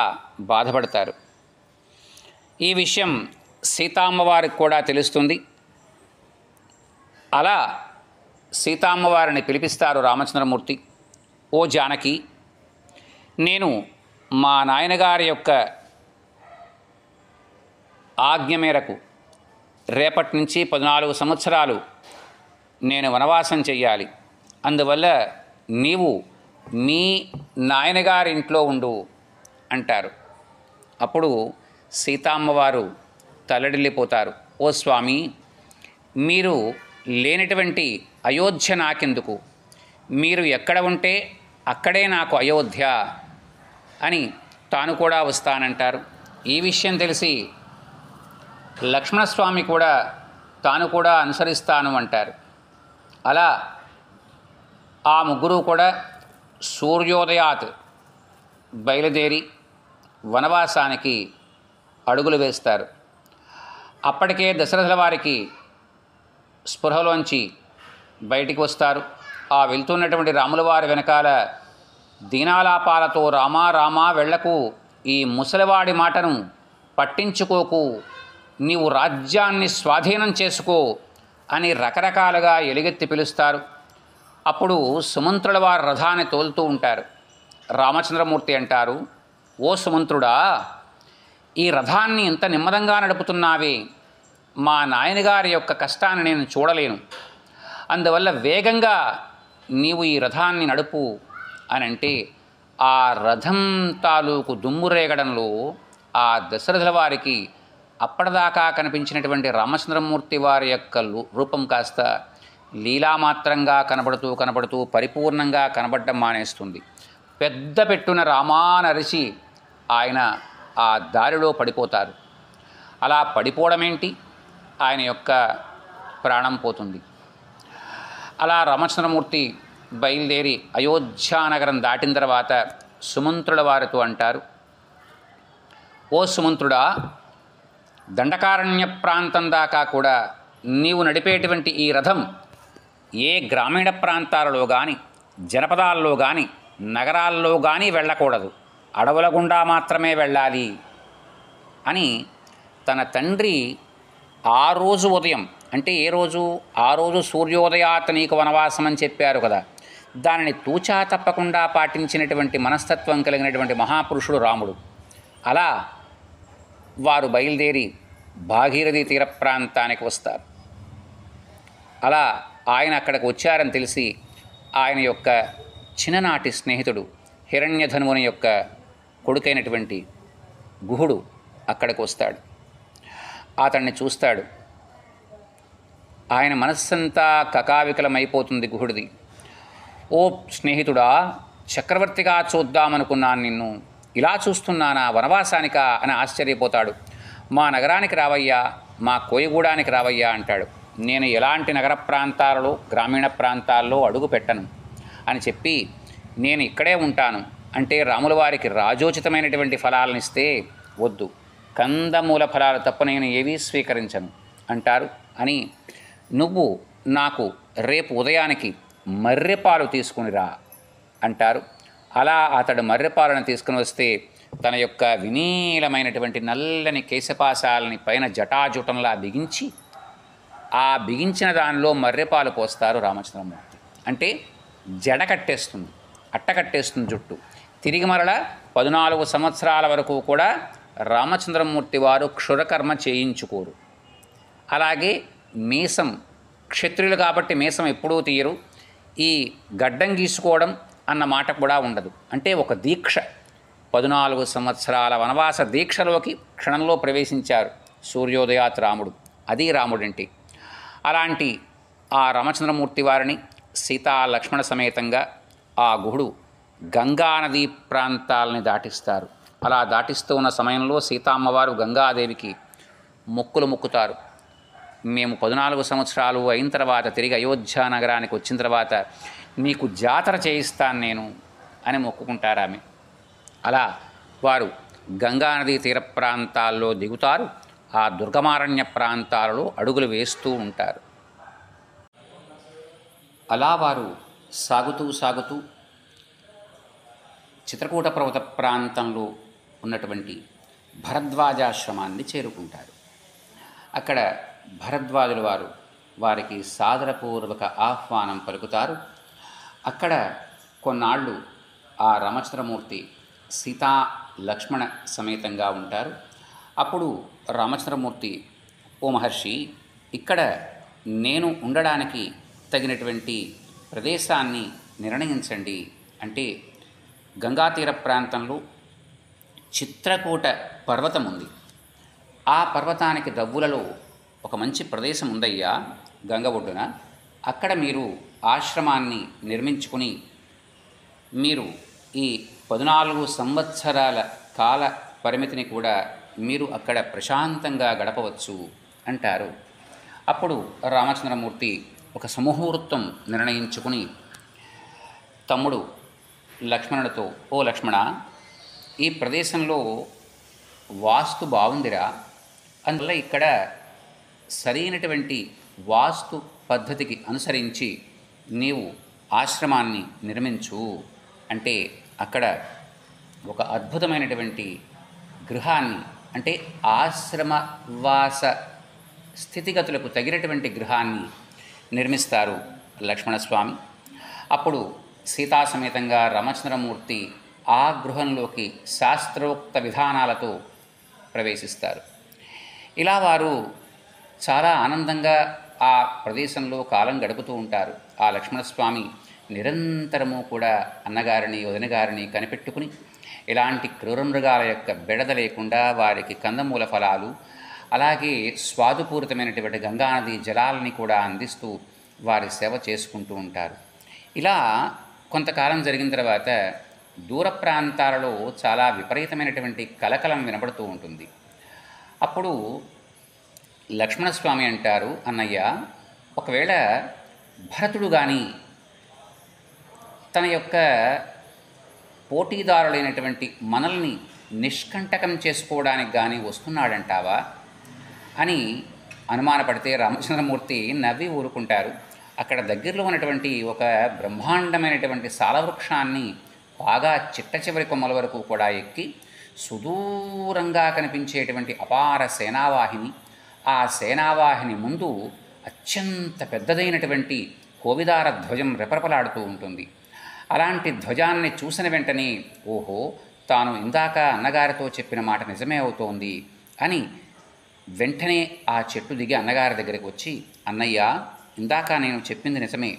బాధపడతారు. ఈ విషయం సీతామ్మవారికి కూడా తెలుస్తుంది. అలా సీతామ్మవారిని పిలిపిస్తారు రామచంద్రమూర్తి. ఓ జానకి, నేను మా నాయనగారి యొక్క ఆజ్ఞ మేరకు రేపటి నుంచి 14 సంవత్సరాలు నేను వనవాసం చెయ్యాలి. అందువల్ల నీవు మీ నాయనగారి ఇంట్లో ఉండు అంటారు. అప్పుడు సీతామ్మవారు తల్లడిల్లిపోతారు. ఓ స్వామి, మీరు లేనటువంటి అయోధ్య నాకెందుకు? మీరు ఎక్కడ ఉంటే అక్కడే నాకు అయోధ్య అని తాను కూడా వస్తానంటారు. ఈ విషయం తెలిసి లక్ష్మణస్వామి కూడా తాను కూడా అనుసరిస్తాను అంటారు. అలా ఆ ముగ్గురు కూడా సూర్యోదయాత్ బయలుదేరి వనవాసానికి అడుగులు వేస్తారు. అప్పటికే దశరథుల వారికి స్పృహలోంచి బయటికి వస్తారు. ఆ వెళ్తున్నటువంటి రాముల వారి వెనకాల దీనాలాపాలతో రామా రామా వెళ్ళకు, ఈ ముసలివాడి మాటను పట్టించుకోకు, నీవు రాజ్యాన్ని స్వాధీనం చేసుకో అని రకరకాలుగా ఎలుగెత్తి పిలుస్తారు. అప్పుడు సుమంత్రుల వారి రథాన్ని తోలుతూ ఉంటారు. రామచంద్రమూర్తి అంటారు, ఓ సుమంత్రుడా, ఈ రథాన్ని ఇంత నెమ్మదంగా నడుపుతున్నావే, మా నాయనగారి యొక్క కష్టాన్ని నేను చూడలేను, అందువల్ల వేగంగా నీవు ఈ రథాన్ని నడుపు అని అంటే ఆ రథం తాలూకు దుమ్మురేగడంలో ఆ దశరథుల వారికి అప్పటిదాకా కనిపించినటువంటి రామచంద్రమూర్తి వారి యొక్క రూపం కాస్త లీలామాత్రంగా కనబడుతూ పరిపూర్ణంగా కనబడడం మానేస్తుంది. పెద్ద పెట్టున రామానరిచి ఆయన ఆ దారిలో పడిపోతారు. అలా పడిపోవడమేంటి, ఆయన యొక్క ప్రాణం పోతుంది. అలా రామచంద్రమూర్తి బయలుదేరి అయోధ్యానగరం దాటిన తర్వాత సుమంత్రుల వారితో అంటారు, ఓ సుమంత్రుడా, దండకారణ్య ప్రాంతం దాకా కూడా నీవు నడిపేటువంటి ఈ రథం ఏ గ్రామీణ ప్రాంతాలలో కానీ, జనపదాల్లో కానీ, నగరాల్లో కానీ వెళ్ళకూడదు, అడవుల గుండా మాత్రమే వెళ్ళాలి అని తన తండ్రి ఆ రోజు ఉదయం, అంటే ఏ రోజు, ఆ రోజు సూర్యోదయాత్ నీకు వనవాసం అని చెప్పారు కదా, దానిని తూచా తప్పకుండా పాటించినటువంటి మనస్తత్వం కలిగినటువంటి మహాపురుషుడు రాముడు. అలా వారు బయలుదేరి భాగీరథి తీర ప్రాంతానికి వస్తారు. అలా ఆయన అక్కడికి వచ్చారని తెలిసి ఆయన యొక్క చిన్ననాటి స్నేహితుడు హిరణ్యధనువుని యొక్క కొడుకైనటువంటి గుహుడు అక్కడికి వస్తాడు. అతన్ని చూస్తాడు. ఆయన మనస్సంతా కకావికలమైపోతుంది గుహుడిది. ఓ స్నేహితుడా, చక్రవర్తిగా చూద్దామనుకున్నాను నిన్ను, ఇలా చూస్తున్నానా, వనవాసానికా అని ఆశ్చర్యపోతాడు. మా నగరానికి రావయ్యా, మా కోయగూడానికి రావయ్యా అంటాడు. నేను ఎలాంటి నగర ప్రాంతాలలో, గ్రామీణ ప్రాంతాల్లో అడుగు పెట్టను అని చెప్పి నేను ఇక్కడే ఉంటాను అంటే రాముల వారికి రాజోచితమైనటువంటి ఫలాలను ఇస్తే వద్దు, కందమూల ఫలాలు తప్ప నేను ఏవీ స్వీకరించను అంటారు. అని నువ్వు నాకు రేపు ఉదయానికి మర్రెపాలు తీసుకునిరా అంటారు. అలా అతడు మర్రెపాలను తీసుకుని వస్తే తన యొక్క వినీలమైనటువంటి నల్లని కేశపాశాలని పైన జటాజుటంలా బిగించి ఆ బిగించిన దానిలో మర్రెపాలు పోస్తారు రామచంద్రమూర్తి. అంటే జడ కట్టేస్తుంది, అట్టకట్టేస్తుంది జుట్టు. తిరిగి మరల 14 సంవత్సరాల వరకు కూడా రామచంద్రమూర్తి వారు క్షురకర్మ చేయించుకోరు. అలాగే మీసం, క్షత్రియులు కాబట్టి మీసం ఎప్పుడూ తీయరు. ఈ గడ్డం గీసుకోవడం అన్న మాట కూడా ఉండదు. అంటే ఒక దీక్ష, 14 సంవత్సరాల వనవాస దీక్షలోకి క్షణంలో ప్రవేశించారు సూర్యోదయాత్ రాముడు. అది రాముడంటే. అలాంటి ఆ రామచంద్రమూర్తి వారిని సీతా లక్ష్మణ సమేతంగా ఆ గుహుడు గంగానదీ ప్రాంతాలని దాటిస్తారు. అలా దాటిస్తూ ఉన్న సమయంలో సీతామ్మవారు గంగాదేవికి మొక్కులు మొక్కుతారు. మేము 14 సంవత్సరాలు అయిన తర్వాత తిరిగి అయోధ్య నగరానికి వచ్చిన తర్వాత నీకు జాతర చేయిస్తాను నేను అని మొక్కుకుంటారు ఆమె. అలా వారు గంగానదీ తీర ప్రాంతాల్లో దిగుతారు. ఆ దుర్గమారణ్య ప్రాంతాలలో అడుగులు వేస్తూ ఉంటారు. అలా వారు సాగుతూ సాగుతూ చిత్రకూట పర్వత ప్రాంతంలో ఉన్నటువంటి భరద్వాజాశ్రమాన్ని చేరుకుంటారు. అక్కడ భరద్వాజుల వారు వారికి సాదరపూర్వక ఆహ్వానం పలుకుతారు. అక్కడ కొన్నాళ్ళు ఆ రామచంద్రమూర్తి సీతా లక్ష్మణ సమేతంగా ఉంటారు. అప్పుడు రామచంద్రమూర్తి, ఓ మహర్షి, ఇక్కడ నేను ఉండడానికి తగినటువంటి ప్రదేశాన్ని నిర్ణయించండి అంటే, గంగా తీర ప్రాంతంలో చిత్రకూట పర్వతం ఉంది. ఆ పర్వతానికి దవ్వులలో ఒక మంచి ప్రదేశం ఉందయ్యా గంగ ఒడ్డున. అక్కడ మీరు ఆశ్రమాన్ని నిర్మించుకుని మీరు ఈ 14 సంవత్సరాల కాల పరిమితిని కూడా మీరు అక్కడ ప్రశాంతంగా గడపవచ్చు అంటారు. అప్పుడు రామచంద్రమూర్తి ఒక సుముహూర్తం నిర్ణయించుకుని తమ్ముడు లక్ష్మణుడితో, ఓ లక్ష్మణ, ఈ ప్రదేశంలో వాస్తు బాగుందిరా, అందువల్ల ఇక్కడ సరైనటువంటి వాస్తు పద్ధతికి అనుసరించి నీవు ఆశ్రమాన్ని నిర్మించు అంటే, అక్కడ ఒక అద్భుతమైనటువంటి గృహాన్ని అంటే ఆశ్రమవాస స్థితిగతులకు తగినటువంటి గృహాన్ని నిర్మిస్తారు లక్ష్మణస్వామి. అప్పుడు సీతాసమేతంగా రామచంద్రమూర్తి ఆ గృహంలోకి శాస్త్రోక్త విధానాలతో ప్రవేశిస్తారు. ఇలా వారు చాలా ఆనందంగా ఆ ప్రదేశంలో కాలం గడుపుతూ ఉంటారు. ఆ లక్ష్మణస్వామి నిరంతరము కూడా అన్నగారిని వదినగారిని కనిపెట్టుకుని ఇలాంటి క్రూరమృగాల యొక్క బెడద లేకుండా వారికి కందమూల ఫలాలు, అలాగే స్వాదుపూరితమైనటువంటి గంగానది జలాలని కూడా అందిస్తూ వారి సేవ చేసుకుంటూ ఉంటారు. ఇలా కొంతకాలం జరిగిన తర్వాత దూర ప్రాంతాలలో చాలా విపరీతమైనటువంటి కలకలం వినపడుతూ ఉంటుంది. అప్పుడు లక్ష్మణస్వామి అంటారు, అన్నయ్య, ఒకవేళ భరతుడు కానీ తన యొక్క పోటీదారులైనటువంటి మనల్ని నిష్కంటకం చేసుకోవడానికి కానీ వస్తున్నాడంటావా అని అనుమానపడితే రామచంద్రమూర్తి నవ్వి ఊరుకుంటారు. అక్కడ దగ్గరలో ఉన్నటువంటి ఒక బ్రహ్మాండమైనటువంటి సాలవృక్షాన్ని బాగా చిట్ట చివరి కొమ్మల వరకు కూడా ఎక్కి సుదూరంగా కనిపించేటువంటి అపార సేనావాహిని, ఆ సేనావాహిని ముందు అత్యంత పెద్దదైనటువంటి కోవిదార ధ్వజం రెపరెపలాడుతూ ఉంటుంది. అలాంటి ధ్వజాన్ని చూసిన వెంటనే, ఓహో, తాను ఇందాక అన్నగారితో చెప్పిన మాట నిజమే అవుతోంది అని వెంటనే ఆ చెట్టు దిగి అన్నగారి దగ్గరికి వచ్చి, అన్నయ్య, ఇందాక నేను చెప్పింది నిజమే,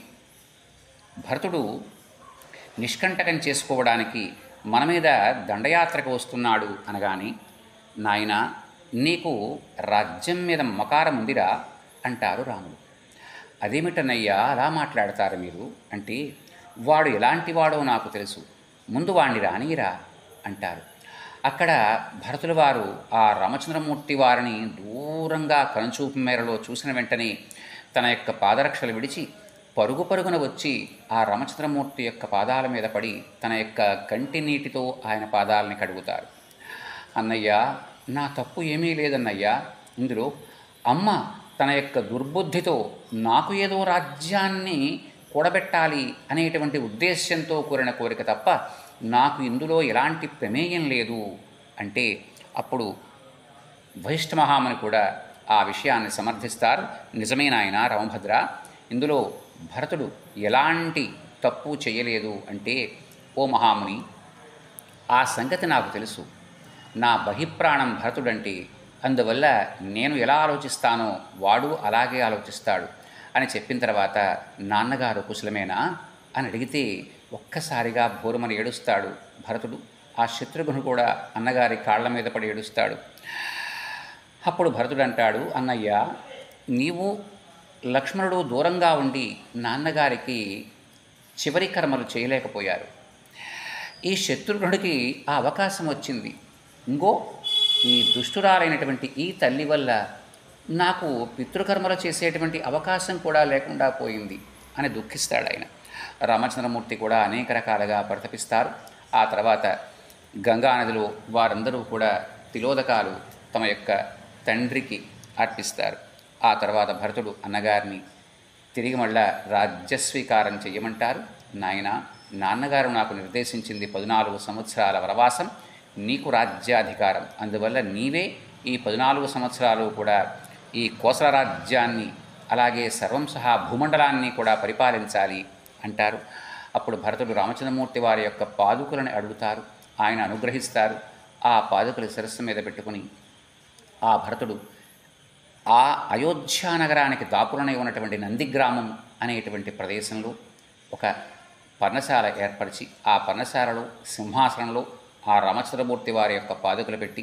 భరతుడు నిష్కంటకం చేసుకోవడానికి మన మీద దండయాత్రకు వస్తున్నాడు అనగాని, నాయన, నీకు రాజ్యం మీద మకారం ఉందిరా అంటారు రాముడు. అదేమిటన్నయ్యా అలా మాట్లాడతారు మీరు అంటే, వాడు ఎలాంటి వాడో నాకు తెలుసు, ముందు వాణ్ణి రానిరా అంటారు. అక్కడ భరతుల వారు ఆ రామచంద్రమూర్తి వారిని దూరంగా కనుచూపు మేరలో చూసిన వెంటనే తన యొక్క పాదరక్షలు విడిచి పరుగు పరుగున వచ్చి ఆ రామచంద్రమూర్తి యొక్క పాదాల మీద పడి తన యొక్క కంటి నీటితో ఆయన పాదాలని కడుగుతారు. అన్నయ్య, నా తప్పు ఏమీ లేదన్నయ్యా, ఇందులో అమ్మ తన యొక్క దుర్బుద్ధితో నాకు ఏదో రాజ్యాన్ని కూడబెట్టాలి అనేటువంటి ఉద్దేశ్యంతో కోరిన కోరిక తప్ప నాకు ఇందులో ఎలాంటి ప్రమేయం లేదు అంటే, అప్పుడు వశిష్ఠ మహాముని కూడా ఆ విషయాన్ని సమర్థిస్తారు. నిజమే నాయన రామభద్ర, ఇందులో భరతుడు ఎలాంటి తప్పు చేయలేదు అంటే, ఓ మహాముని, ఆ సంగతి నాకు తెలుసు. నా బహిప్రాణం భరతుడంటే, అందువల్ల నేను ఎలా ఆలోచిస్తానో వాడు అలాగే ఆలోచిస్తాడు అని చెప్పిన తర్వాత, నాన్నగారు కుశలమేనా అని అడిగితే ఒక్కసారిగా భోరుమని ఏడుస్తాడు భరతుడు. ఆ శత్రుఘ్నుడు కూడా అన్నగారి కాళ్ల మీద పడి ఏడుస్తాడు. అప్పుడు భరతుడు అంటాడు, అన్నయ్య, నీవు లక్ష్మణుడు దూరంగా ఉండి నాన్నగారికి చివరి కర్మలు చేయలేకపోయారు. ఈ శత్రుఘ్నుడికి ఆ అవకాశం వచ్చింది. ఇంకో ఈ దుష్టురాలైనటువంటి ఈ తల్లి వల్ల నాకు పితృకర్మలు చేసేటువంటి అవకాశం కూడా లేకుండా పోయింది అని దుఃఖిస్తాడు ఆయన. రామచంద్రమూర్తి కూడా అనేక రకాలుగా పరితపిస్తారు. ఆ తర్వాత గంగానదిలో వారందరూ కూడా తిలోదకాలు తమ యొక్క తండ్రికి అర్పిస్తారు. ఆ తర్వాత భరతుడు అన్నగారిని తిరిగి మళ్ళా రాజ్యస్వీకారం చెయ్యమంటారు. నాన్నగారు నాకు నిర్దేశించింది 14 సంవత్సరాల వనవాసం, నీకు రాజ్యాధికారం, అందువల్ల నీవే ఈ 14 సంవత్సరాలు కూడా ఈ కోసల రాజ్యాన్ని అలాగే సర్వం సహా భూమండలాన్ని కూడా పరిపాలించాలి అంటారు. అప్పుడు భరతుడు రామచంద్రమూర్తి వారి యొక్క పాదుకలను అడుగుతారు. ఆయన అనుగ్రహిస్తారు. ఆ పాదుకలు శిరస్సు మీద పెట్టుకుని ఆ భరతుడు ఆ అయోధ్యా నగరానికి దాపులనై ఉన్నటువంటి నందిగ్రామం అనేటువంటి ప్రదేశంలో ఒక పర్ణశాల ఏర్పరిచి ఆ పర్ణశాలలో సింహాసనంలో ఆ రామచంద్రమూర్తి వారి యొక్క పాదుకలు పెట్టి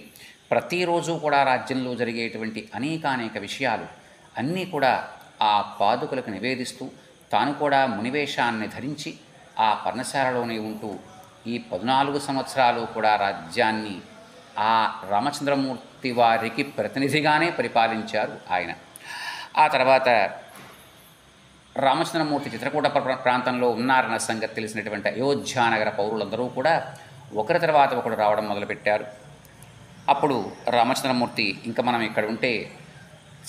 ప్రతిరోజు కూడా రాజ్యంలో జరిగేటువంటి అనేక విషయాలు అన్నీ కూడా ఆ పాదుకలకు నివేదిస్తూ తాను కూడా మునివేషాన్ని ధరించి ఆ పర్ణశాలలోనే ఉంటూ ఈ 14 సంవత్సరాలు కూడా రాజ్యాన్ని ఆ రామచంద్రమూర్తి వారికి ప్రతినిధిగానే పరిపాలించారు ఆయన. ఆ తర్వాత రామచంద్రమూర్తి చిత్రకూట ప్రాంతంలో ఉన్నారన్న సంగతి తెలిసినటువంటి అయోధ్యానగర పౌరులందరూ కూడా ఒకరి తర్వాత ఒకరు రావడం మొదలుపెట్టారు. అప్పుడు రామచంద్రమూర్తి ఇంకా మనం ఇక్కడ ఉంటే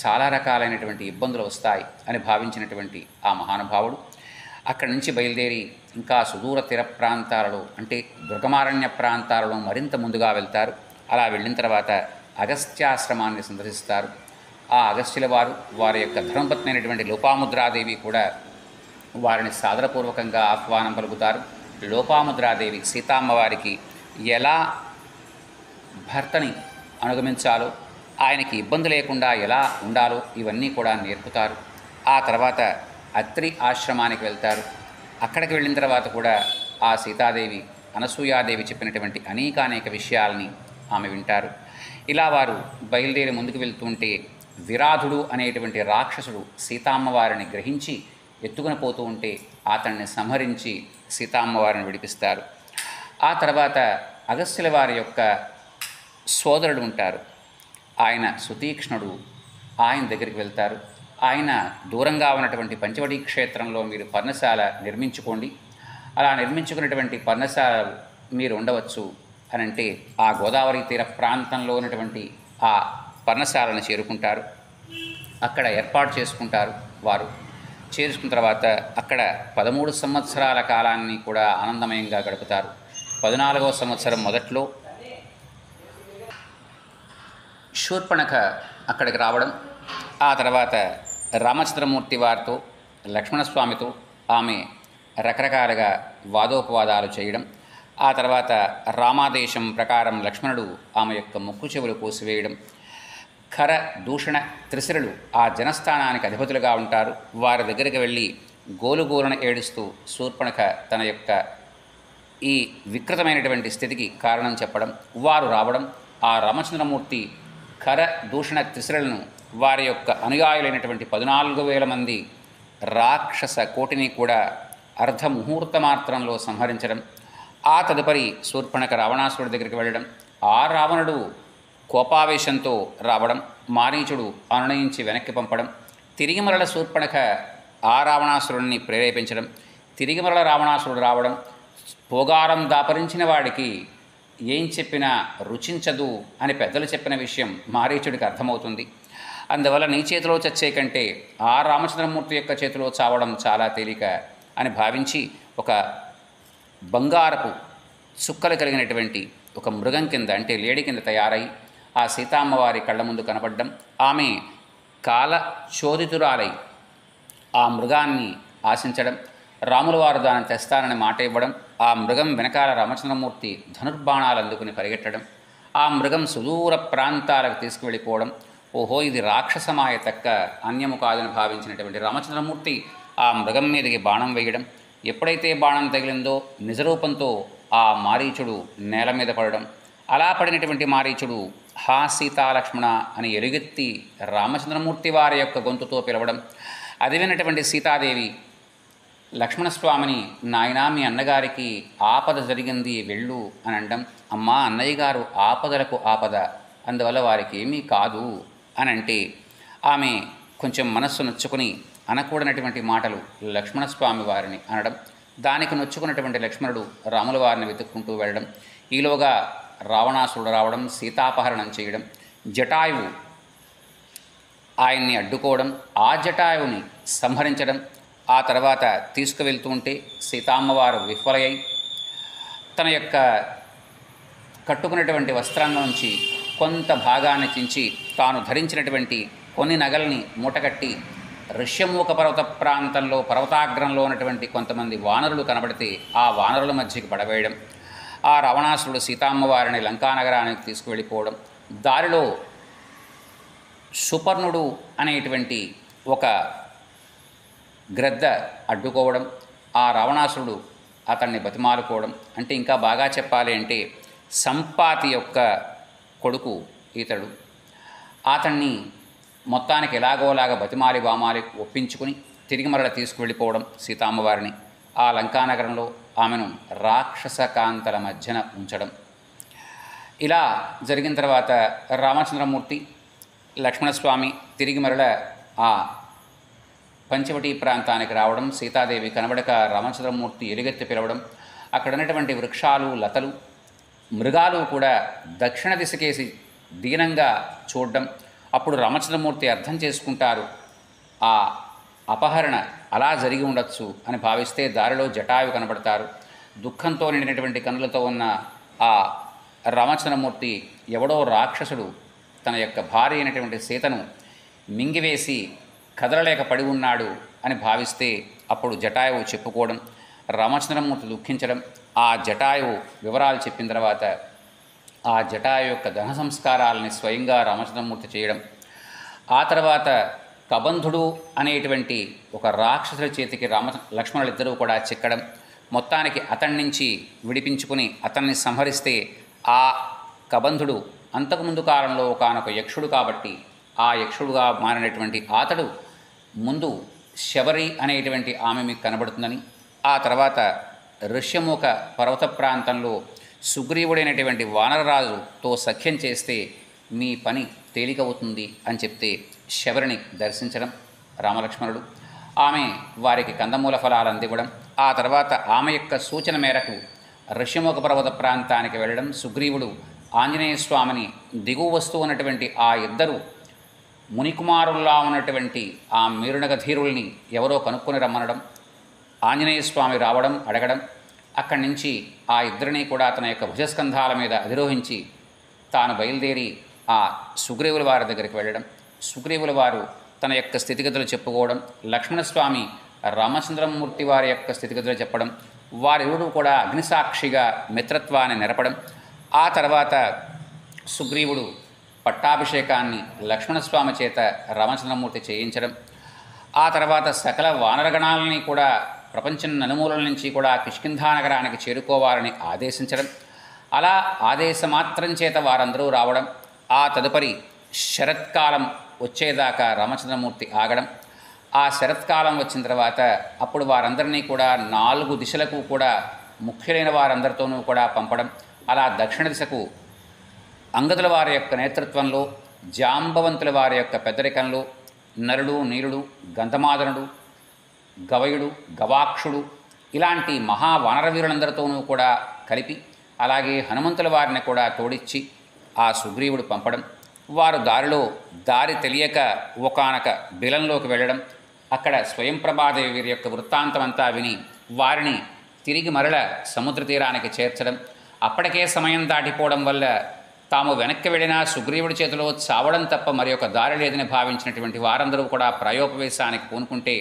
చాలా రకాలైనటువంటి ఇబ్బందులు వస్తాయి అని భావించినటువంటి ఆ మహానుభావుడు అక్కడి నుంచి బయలుదేరి ఇంకా సుదూర తీర ప్రాంతాలలో అంటే దుర్గమారణ్య ప్రాంతాలలో మరింత ముందుగా వెళ్తారు. అలా వెళ్ళిన తర్వాత అగస్త్యాశ్రమాన్ని సందర్శిస్తారు. ఆ అగస్త్యుల వారి యొక్క ధర్మపత్ని అయినటువంటి లోపాముద్రాదేవి కూడా వారిని సాదరపూర్వకంగా ఆహ్వానం పలుకుతారు. లోపాముద్రాదేవి సీతామ్మవారికి ఎలా భర్తని అనుగమించాలో, ఆయనకి ఇబ్బంది లేకుండా ఎలా ఉండాలో ఇవన్నీ కూడా నేర్పుతారు. ఆ తర్వాత అత్రి ఆశ్రమానికి వెళ్తారు. అక్కడికి వెళ్ళిన తర్వాత కూడా ఆ సీతాదేవి అనసూయాదేవి చెప్పినటువంటి అనేక విషయాల్ని ఆమె వింటారు. ఇలా వారు బయలుదేరి ముందుకు వెళ్తుంటే విరాధుడు అనేటువంటి రాక్షసుడు సీతామ్మవారిని గ్రహించి ఎత్తుకుని పోతూ ఉంటే అతన్ని సంహరించి సీతామ్మవారిని విడిపిస్తారు. ఆ తర్వాత అగస్త్యుల వారి యొక్క సోదరుడు ఉంటారు, ఆయన సుతీక్ష్ణుడు, ఆయన దగ్గరికి వెళ్తారు. ఆయన దూరంగా ఉన్నటువంటి పంచవటి క్షేత్రంలో మీరు పర్ణశాల నిర్మించుకోండి, అలా నిర్మించుకున్నటువంటి పర్ణశాల మీరు ఉండవచ్చు అని అంటే ఆ గోదావరి తీర ప్రాంతంలో ఉన్నటువంటి ఆ పర్ణశాలను చేరుకుంటారు. అక్కడ ఏర్పాటు చేసుకుంటారు. వారు చేరుకున్న తర్వాత అక్కడ 13 సంవత్సరాల కాలాన్ని కూడా ఆనందమయంగా గడుపుతారు. 14వ సంవత్సరం మొదట్లో శూర్పణఖ అక్కడికి రావడం, ఆ తర్వాత రామచంద్రమూర్తి వారితో లక్ష్మణస్వామితో ఆమె రకరకాలుగా వాదోపవాదాలు చేయడం, ఆ తర్వాత రామాదేశం ప్రకారం లక్ష్మణుడు ఆమె యొక్క ముక్కు చెవులు కోసివేయడం, ఖర దూషణ త్రిశిరులు ఆ జనస్థానానికి అధిపతులుగా ఉంటారు. వారి దగ్గరికి వెళ్ళి గోలుగోలున ఏడుస్తూ శూర్పణఖ తన యొక్క ఈ వికృతమైనటువంటి స్థితికి కారణం చెప్పడం, వారు రావడం, ఆ రామచంద్రమూర్తి ఖర దూషణ త్రిశిరులను వారి యొక్క అనుయాయులైనటువంటి 14,000 మంది రాక్షస కోటిని కూడా అర్ధముహూర్తమాత్రంలో సంహరించడం, ఆ తదుపరి శూర్పణఖ రావణాసురుడి దగ్గరికి వెళ్ళడం, ఆ రావణుడు కోపావేశంతో రావడం, మారీచుడు అనునయించి వెనక్కి పంపడం, తిరిగి మరల శూర్పణఖ ఆ రావణాసురుడిని ప్రేరేపించడం, తిరిగి మరల రావణాసురుడు రావడం, పోగారం దాపరించిన వాడికి ఏం చెప్పినా రుచించదు అని పెద్దలు చెప్పిన విషయం మారీచుడికి అర్థమవుతుంది. అందువల్ల నీ చేతిలో చచ్చే కంటే ఆ రామచంద్రమూర్తి యొక్క చేతిలో చావడం చాలా తేలిక అని భావించి ఒక బంగారపు చుక్కలు కలిగినటువంటి ఒక మృగం కింద అంటే లేడి కింద తయారై ఆ సీతామ్మవారి కళ్ళ ముందు కనపడ్డం, ఆమె కాలచోదితురాలై ఆ మృగాన్ని ఆశించడం, రాముల వారు దాన్ని తెస్తానని మాట ఇవ్వడం, ఆ మృగం వెనకాల రామచంద్రమూర్తి ధనుర్బాణాలు అందుకుని పరిగెట్టడం, ఆ మృగం సుదూర ప్రాంతాలకు తీసుకువెళ్ళిపోవడం, ఓహో ఇది రాక్షసమాయ తక్క అన్యము కాదని భావించినటువంటి రామచంద్రమూర్తి ఆ మృగం మీదకి బాణం వేయడం, ఎప్పుడైతే బాణం తగిలిందో నిజరూపంతో ఆ మారీచుడు నేల మీద పడడం, అలా పడినటువంటి మారీచుడు హా సీతాలక్ష్మణ అని ఎలుగెత్తి రామచంద్రమూర్తి వారి యొక్క గొంతుతో పిలవడం, అది విన్నటువంటి సీతాదేవి లక్ష్మణస్వామిని నాయనా మీ అన్నగారికి ఆపద జరిగింది వెళ్ళు అని అనడం, అమ్మా అన్నయ్య గారు ఆపదలకు ఆపద, అందువల్ల వారికి ఏమీ కాదు అని అంటే ఆమె కొంచెం మనస్సు నొచ్చుకుని అనకూడనటువంటి మాటలు లక్ష్మణస్వామి వారిని అనడం, దానికి నొచ్చుకున్నటువంటి లక్ష్మణుడు రాముల వారిని వెతుక్కుంటూ వెళ్ళడం, ఈలోగా రావణాసురుడు రావడం, సీతాపహరణం చేయడం, జటాయువు ఆయన్ని అడ్డుకోవడం, ఆ జటాయువుని సంహరించడం, ఆ తర్వాత తీసుకువెళ్తూ ఉంటే సీతామ్మవారు విఫలయ్యి తన యొక్క కట్టుకున్నటువంటి వస్త్రంలోంచి కొంత భాగాన్ని చించి తాను ధరించినటువంటి కొన్ని నగల్ని మూటకట్టి ఋష్యమూక పర్వత ప్రాంతంలో పర్వతాగ్రంలో ఉన్నటువంటి కొంతమంది వానరులు కనబడితే ఆ వానరుల మధ్యకి పడవేయడం, ఆ రావణాసురుడు సీతామ్మవారిని లంకానగరానికి తీసుకువెళ్ళిపోవడం, దారిలో సుపర్ణుడు అనేటువంటి ఒక గ్రద్ద అడ్డుకోవడం, ఆ రావణాసురుడు అతన్ని బతిమాలుకోవడం, అంటే ఇంకా బాగా చెప్పాలి అంటే సంపాతి యొక్క కొడుకు ఈతడు, అతన్ని మొత్తానికి ఎలాగోలాగా బతిమాలి బామాలి ఒప్పించుకుని తిరిగి మరల తీసుకువెళ్ళిపోవడం సీతామ్మవారిని, ఆ లంకానగరంలో ఆమెను రాక్షస కాంతల మధ్యన ఉంచడం. ఇలా జరిగిన తర్వాత రామచంద్రమూర్తి లక్ష్మణస్వామి తిరిగి మరల ఆ పంచవటి ప్రాంతానికి రావడం, సీతాదేవి కనబడక రామచంద్రమూర్తి ఎలుగెత్తి పిలవడం, అక్కడ ఉన్నటువంటి వృక్షాలు, లతలు, మృగాలు కూడా దక్షిణ దిశకేసి దీనంగా చూడడం. అప్పుడు రామచంద్రమూర్తి అర్థం చేసుకుంటారు ఆ అపహరణ అలా జరిగి ఉండొచ్చు అని భావిస్తే దారిలో జటాయు కనబడతారు. దుఃఖంతో నిండినటువంటి కన్నులతో ఉన్న ఆ రామచంద్రమూర్తి ఎవడో రాక్షసుడు తన యొక్క భార్య అయినటువంటి సీతను మింగివేసి కదలలేక పడి ఉన్నాడు అని భావిస్తే అప్పుడు జటాయువు చెప్పుకోవడం, రామచంద్రమూర్తి దుఃఖించడం, ఆ జటాయువు వివరాలు చెప్పిన తర్వాత ఆ జటాయు యొక్క దహన సంస్కారాలని స్వయంగా రామచంద్రమూర్తి చేయడం, ఆ తర్వాత కబంధుడు అనేటువంటి ఒక రాక్షసుల చేతికి లక్ష్మణులిద్దరూ కూడా చిక్కడం, మొత్తానికి అతడి నుంచి విడిపించుకుని అతన్ని సంహరిస్తే ఆ కబంధుడు అంతకుముందు కాలంలో ఒకానొక యక్షుడు కాబట్టి ఆ యక్షుడుగా మారినటువంటి అతడు ముందు శబరి అనేటువంటి ఆమె మీకు కనబడుతుందని, ఆ తర్వాత ఋష్యముఖ పర్వత ప్రాంతంలో సుగ్రీవుడైనటువంటి వానరరాజుతో సఖ్యం చేస్తే మీ పని తేలికవుతుంది అని చెప్తే శబరిని దర్శించడం రామలక్ష్మణుడు, ఆమె వారికి కందమూల ఫలాలు అందివ్వడం, ఆ తర్వాత ఆమె యొక్క సూచన మేరకు ఋష్యముఖ పర్వత ప్రాంతానికి వెళ్ళడం, సుగ్రీవుడు ఆంజనేయ స్వామిని దిగువ వస్తూ ఉన్నటువంటి ఆ ఇద్దరు మునికుమారుల్లా ఉన్నటువంటి ఆ మేరునగధీరుల్ని ఎవరో కనుక్కొని రమ్మనడం, ఆంజనేయ స్వామి రావడం అడగడం, అక్కడి నుంచి ఆ ఇద్దరిని కూడా తన యొక్క భుజస్కంధాల మీద అధిరోహించి తాను బయలుదేరి ఆ సుగ్రీవుల వారి దగ్గరికి వెళ్ళడం, సుగ్రీవుల వారు తన యొక్క స్థితిగతులు చెప్పుకోవడం, లక్ష్మణస్వామి రామచంద్రమూర్తి వారి యొక్క స్థితిగతులు చెప్పడం, వారిరువురు కూడా అగ్నిసాక్షిగా మిత్రత్వాన్ని నెరపడం, ఆ తర్వాత సుగ్రీవుడు పట్టాభిషేకాన్ని లక్ష్మణస్వామి చేత రామచంద్రమూర్తి చేయించడం, ఆ తర్వాత సకల వానరగణాలని కూడా ప్రపంచం నలుమూలల నుంచి కూడా కిష్కింధా నగరానికి చేరుకోవాలని ఆదేశించడం, అలా ఆదేశమాత్రం చేత వారందరూ రావడం, ఆ తదుపరి శరత్కాలం వచ్చేదాకా రామచంద్రమూర్తి ఆగడం, ఆ శరత్కాలం వచ్చిన తర్వాత అప్పుడు వారందరినీ కూడా 4 దిశలకు కూడా ముఖ్యులైన వారందరితోనూ కూడా పంపడం, అలా దక్షిణ దిశకు అంగదుల వారి యొక్క నేతృత్వంలో, జాంబవంతుల వారి యొక్క పెద్దరికంలో నరుడు, నీరుడు, గంధమాదనుడు, గవయుడు, గవాక్షుడు ఇలాంటి మహావానరవీరులందరితోనూ కూడా కలిపి, అలాగే హనుమంతుల వారిని కూడా తోడిచ్చి ఆ సుగ్రీవుడు పంపడం, వారు దారి తెలియక ఒకానొక బిలంలోకి వెళ్ళడం, అక్కడ స్వయంప్రభాదేవి వీరి యొక్క వృత్తాంతమంతా విని వారిని తిరిగి మరల సముద్ర తీరానికి చేర్చడం, అప్పటికే సమయం దాటిపోవడం వల్ల తాము వెనక్కి వెళ్ళినా సుగ్రీవుడి చేతిలో చావడం తప్ప మరి ఒక దారి లేదని భావించినటువంటి వారందరూ కూడా ప్రాయోపవేశానికి పూనుకుంటే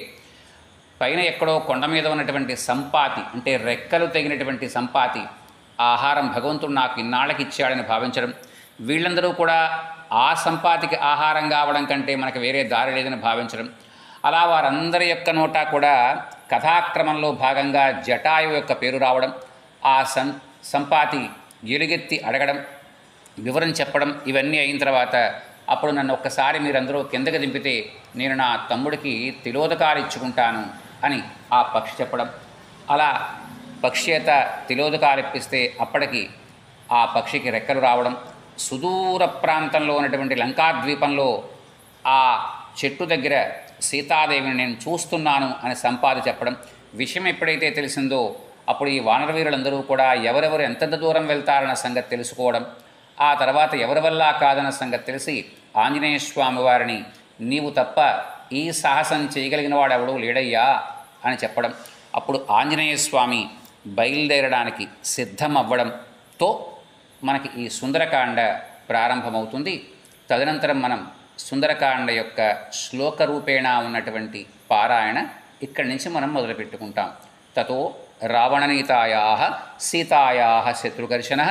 పైన ఎక్కడో కొండ మీద ఉన్నటువంటి సంపాతి, అంటే రెక్కలు తెగినటువంటి సంపాతి ఆహారం భగవంతుడు నాకు ఇన్నాళ్ళకి ఇచ్చాడని భావించడం, వీళ్ళందరూ కూడా ఆ సంపాతికి ఆహారం కావడం కంటే మనకు వేరే దారి లేదని భావించడం, అలా వారందరి యొక్క నోట కూడా కథాక్రమంలో భాగంగా జటాయువు యొక్క పేరు రావడం, ఆ సంపాతి ఎలుగెత్తి అడగడం, వివరం చెప్పడం, ఇవన్నీ అయిన తర్వాత అప్పుడు నన్ను ఒక్కసారి మీరందరూ కిందకి దింపితే నేను నా తమ్ముడికి తిలోదకాలు ఇచ్చుకుంటాను అని ఆ పక్షి చెప్పడం, అలా పక్షి చేత తిలోదకాలు ఇప్పిస్తే అప్పటికి ఆ పక్షికి రెక్కలు రావడం, సుదూర ప్రాంతంలో ఉన్నటువంటి లంకాద్వీపంలో ఆ చెట్టు దగ్గర సీతాదేవిని నేను చూస్తున్నాను అని సంపాది చెప్పడం, విషయం ఎప్పుడైతే తెలిసిందో అప్పుడు ఈ వానరవీరులందరూ కూడా ఎవరెవరు ఎంతెంత దూరం వెళ్తారన్న సంగతి తెలుసుకోవడం, ఆ తర్వాత ఎవరి వల్ల కాదన్న సంగతి తెలిసి ఆంజనేయ స్వామి వారిని నీవు తప్ప ఈ సాహసం చేయగలిగిన వాడు ఎవడూ లేడయ్యా అని చెప్పడం. అప్పుడు ఆంజనేయ స్వామి బయలుదేరడానికి సిద్ధమవ్వడంతో మనకి ఈ సుందరకాండ ప్రారంభమవుతుంది. తదనంతరం మనం సుందరకాండ యొక్క శ్లోక రూపేణ ఉన్నటువంటి పారాయణ ఇక్కడి నుంచి మనం మొదలుపెట్టుకుంటాం. తతో రావణనీతాయా సీతాయా శత్రుఘర్షణ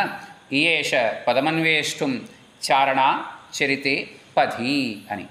ఇయేష పదమన్వేష్టం చారణా చరితే పధి అని.